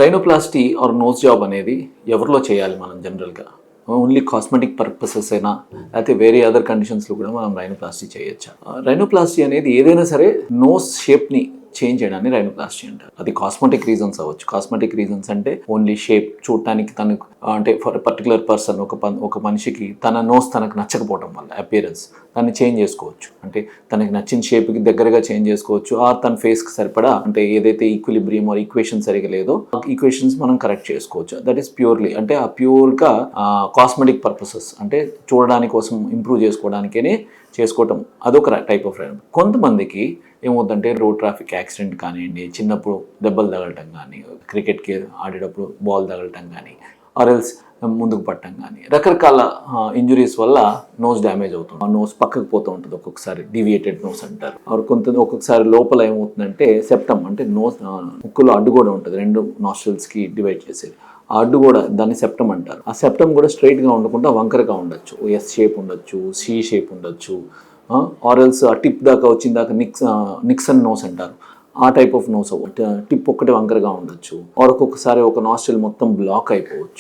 Rhinoplasty are nose job అనేది ఎవరిలో చేయాలి మనం జనరల్గా? ఓన్లీ కాస్మెటిక్ పర్పసెస్ అయినా లేకపోతే వేరే అదర్ కండిషన్స్లో కూడా మనం రైనోప్లాస్టీ చేయొచ్చా? రైనోప్లాస్టీ అనేది ఏదైనా సరే నోస్ షేప్ని చేంజ్ చేయడాన్ని రైనోప్లాస్టీ అంటారు. అది కాస్మెటిక్ రీజన్స్ అవ్వచ్చు. కాస్మెటిక్ రీజన్స్ అంటే ఓన్లీ షేప్ చూడటానికి తనకు అంటే ఫర్ పర్టికులర్ పర్సన్ ఒక మనిషికి తన నోస్ తనకు నచ్చకపోవడం వల్ల అపియరెన్స్ దాన్ని చేంజ్ చేసుకోవచ్చు. అంటే తనకి నచ్చిన షేప్కి దగ్గరగా చేంజ్ చేసుకోవచ్చు. ఆ తన ఫేస్కి సరిపడా అంటే ఏదైతే ఈక్విలిబ్రియం ఆర్ ఈక్వేషన్ సరిగా లేదో ఆ ఈక్వేషన్స్ మనం కరెక్ట్ చేసుకోవచ్చు. దట్ ఈస్ ప్యూర్లీ అంటే ఆ ప్యూర్గా కాస్మెటిక్ పర్పసెస్ అంటే చూడడానికి కోసం ఇంప్రూవ్ చేసుకోవడానికే చేసుకోవటం అదొక టైప్ ఆఫ్ రైనో. కొంతమందికి ఏమవుతుందంటే రోడ్ ట్రాఫిక్ యాక్సిడెంట్ కానివ్వండి, చిన్నప్పుడు దెబ్బలు తగలటం కానీ, క్రికెట్కి ఆడేటప్పుడు బాల్ తగలటం కానీ, ఆర్ఎల్స్ ముందుకు పట్టడం కానీ, రకరకాల ఇంజురీస్ వల్ల నోస్ డ్యామేజ్ అవుతుంది. ఆ నోస్ పక్కకు పోతూ ఉంటుంది, ఒక్కొక్కసారి డీవియేటెడ్ నోస్ అంటారు. ఒక్కొక్కసారి లోపల ఏమవుతుందంటే సెప్టమ్ అంటే నోస్ ముక్కులో అడ్డు కూడా ఉంటుంది, రెండు నాస్ట్రిల్స్కి డివైడ్ చేసేది. ఆ అడ్డు కూడా దాన్ని సెప్టమ్ అంటారు. ఆ సెప్టమ్ కూడా స్ట్రైట్గా ఉండకుండా వంకరగా ఉండొచ్చు. ఎస్ షేప్ ఉండొచ్చు, సి షేప్ ఉండొచ్చు, ఆర్ఎల్స్ ఆ టిప్ దాకా వచ్చిన దాకా నిక్సన్ నోస్ అంటారు. ఆ టైప్ ఆఫ్ నోస్ టిప్ ఒక్కటే వంకరగా ఉండొచ్చు. ఒక్కొక్కసారి ఒక నాస్ట్రిల్ మొత్తం బ్లాక్ అయిపోవచ్చు.